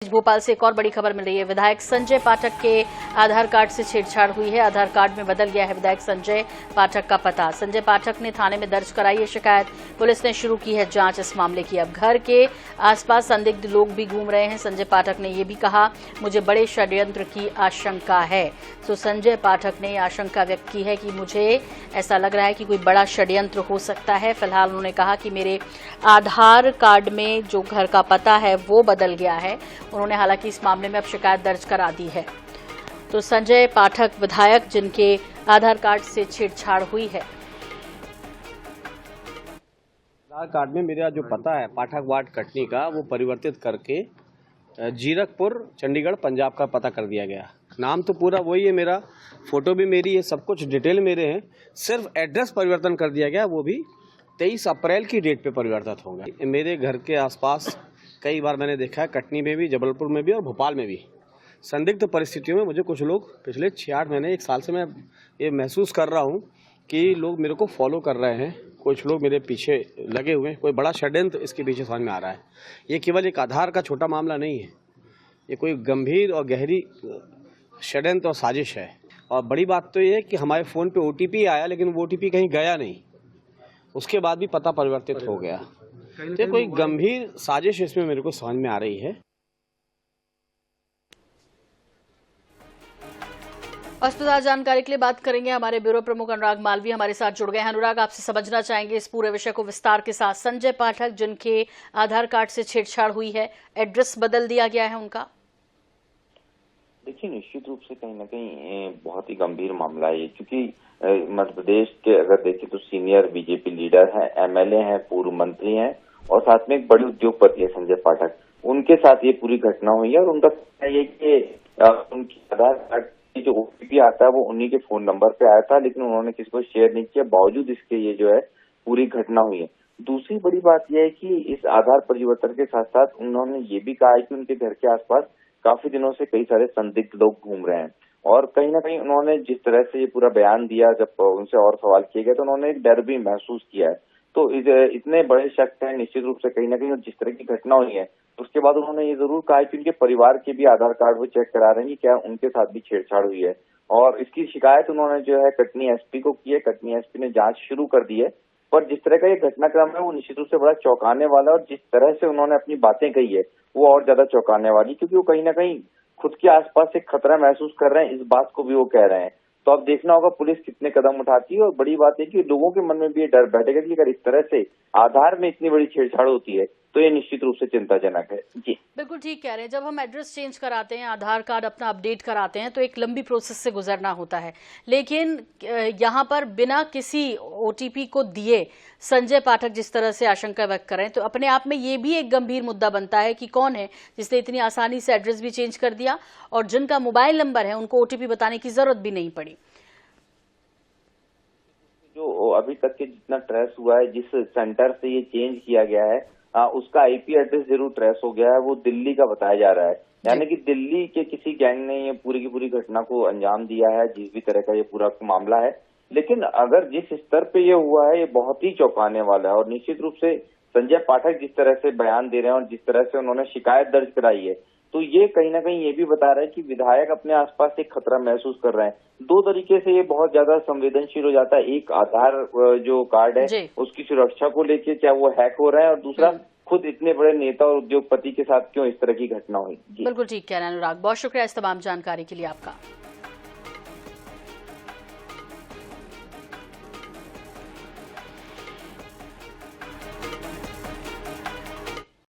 भोपाल से एक और बड़ी खबर मिल रही है। विधायक संजय पाठक के आधार कार्ड से छेड़छाड़ हुई है। आधार कार्ड में बदल गया है विधायक संजय पाठक का पता। संजय पाठक ने थाने में दर्ज कराई है शिकायत। पुलिस ने शुरू की है जांच इस मामले की। अब घर के आसपास संदिग्ध लोग भी घूम रहे हैं। संजय पाठक ने यह भी कहा, मुझे बड़े षड्यंत्र की आशंका है। तो संजय पाठक ने आशंका व्यक्त की है कि मुझे ऐसा लग रहा है कि कोई बड़ा षड्यंत्र हो सकता है। फिलहाल उन्होंने कहा कि मेरे आधार कार्ड में जो घर का पता है वो बदल गया है। उन्होंने हालांकि इस मामले में अब शिकायत दर्ज करा दी है। तो संजय पाठक विधायक जिनके आधार कार्ड से छेड़छाड़ हुई है। आधार कार्ड में मेरा जो पता है पाठक वार्ड कटनी का, वो परिवर्तित करके जीरकपुर चंडीगढ़ पंजाब का पता कर दिया गया। नाम तो पूरा वही है मेरा, फोटो भी मेरी है, सब कुछ डिटेल मेरे हैं। सिर्फ एड्रेस परिवर्तन कर दिया गया, वो भी 23 अप्रैल की डेट पे परिवर्तित होगा। मेरे घर के आसपास कई बार मैंने देखा है, कटनी में भी, जबलपुर में भी और भोपाल में भी संदिग्ध परिस्थितियों में मुझे कुछ लोग पिछले 6-8 महीने 1 साल से मैं ये महसूस कर रहा हूँ कि लोग मेरे को फॉलो कर रहे हैं। कुछ लोग मेरे पीछे लगे हुए हैं। कोई बड़ा षड्यंत्र इसके पीछे समझ में आ रहा है। ये केवल एक आधार का छोटा मामला नहीं है, ये कोई गंभीर और गहरी षड्यंत्र और साजिश है। और बड़ी बात तो ये है कि हमारे फ़ोन पे OTP आया, लेकिन वो OTP कहीं गया नहीं, उसके बाद भी पता परिवर्तित हो गया। तो कोई गंभीर साजिश इसमें मेरे को समझ में आ रही है। अस्पताल जानकारी के लिए बात करेंगे। हमारे ब्यूरो प्रमुख अनुराग मालवीय हमारे साथ जुड़ गए हैं। अनुराग, आपसे समझना चाहेंगे इस पूरे विषय को विस्तार के साथ। संजय पाठक जिनके आधार कार्ड से छेड़छाड़ हुई है, एड्रेस बदल दिया गया है उनका। देखिए, निश्चित रूप से कहीं ना कहीं बहुत ही गंभीर मामला है, क्योंकि मध्य प्रदेश के अगर देखें तो सीनियर बीजेपी लीडर हैं, MLA हैं, पूर्व मंत्री हैं और साथ में एक बड़े उद्योगपति है संजय पाठक। उनके साथ ये पूरी घटना हुई है और उनका कहना ये कि उनकी आधार कार्ड की जो OTP आता है वो उन्हीं के फोन नंबर पे आया था, लेकिन उन्होंने किसी को शेयर नहीं किया। बावजूद इसके ये जो है पूरी घटना हुई है। दूसरी बड़ी बात यह है कि इस आधार परिवर्तन के साथ साथ उन्होंने ये भी कहा है कि उनके घर के आसपास काफी दिनों से कई सारे संदिग्ध लोग घूम रहे हैं। और कहीं ना कहीं उन्होंने जिस तरह से ये पूरा बयान दिया, जब उनसे और सवाल किए गए तो उन्होंने एक डर भी महसूस किया है। तो इतने बड़े शक हैं निश्चित रूप से कहीं ना कहीं, जिस तरह की घटना हुई है उसके बाद उन्होंने ये जरूर कहा कि उनके परिवार के भी आधार कार्ड वो चेक करा रहे हैं कि क्या उनके साथ भी छेड़छाड़ हुई है। और इसकी शिकायत उन्होंने जो है कटनी SP को की है। कटनी SP ने जांच शुरू कर दी है। पर जिस तरह का ये घटनाक्रम है वो निश्चित रूप से बड़ा चौंकाने वाला है और जिस तरह से उन्होंने अपनी बातें कही है वो और ज्यादा चौंकाने वाली, क्योंकि वो कहीं ना कहीं खुद के आसपास एक खतरा महसूस कर रहे हैं, इस बात को भी वो कह रहे हैं। तो अब देखना होगा पुलिस कितने कदम उठाती है। और बड़ी बात है कि लोगों के मन में भी ये डर बैठेगा कि अगर इस तरह से आधार में इतनी बड़ी छेड़छाड़ होती है तो ये निश्चित रूप से चिंताजनक है। जी बिल्कुल ठीक कह रहे हैं। जब हम एड्रेस चेंज कराते हैं, आधार कार्ड अपना अपडेट कराते हैं तो एक लंबी प्रोसेस से गुजरना होता है, लेकिन यहाँ पर बिना किसी OTP को दिए संजय पाठक जिस तरह से आशंका व्यक्त करें तो अपने आप में ये भी एक गंभीर मुद्दा बनता है कि कौन है जिसने इतनी आसानी से एड्रेस भी चेंज कर दिया और जिनका मोबाइल नंबर है उनको OTP बताने की जरूरत भी नहीं पड़ी। जो अभी तक के जितना ट्रेस हुआ है, जिस सेंटर से ये चेंज किया गया है उसका IP एड्रेस जरूर ट्रेस हो गया है, वो दिल्ली का बताया जा रहा है। यानी कि दिल्ली के किसी गैंग ने ये पूरी की पूरी घटना को अंजाम दिया है, जिस भी तरह का ये पूरा मामला है। लेकिन अगर जिस स्तर पे ये हुआ है ये बहुत ही चौंकाने वाला है। और निश्चित रूप से संजय पाठक जिस तरह से बयान दे रहे हैं और जिस तरह से उन्होंने शिकायत दर्ज कराई है, तो ये कहीं ना कहीं ये भी बता रहा है कि विधायक अपने आसपास एक खतरा महसूस कर रहे हैं। दो तरीके से ये बहुत ज्यादा संवेदनशील हो जाता है। एक, आधार जो कार्ड है उसकी सुरक्षा को लेके क्या वो हैक हो रहा है, और दूसरा खुद इतने बड़े नेता और उद्योगपति के साथ क्यों इस तरह की घटना हुई। बिल्कुल ठीक कह रहे हैं अनुराग, बहुत शुक्रिया इस तमाम जानकारी के लिए आपका।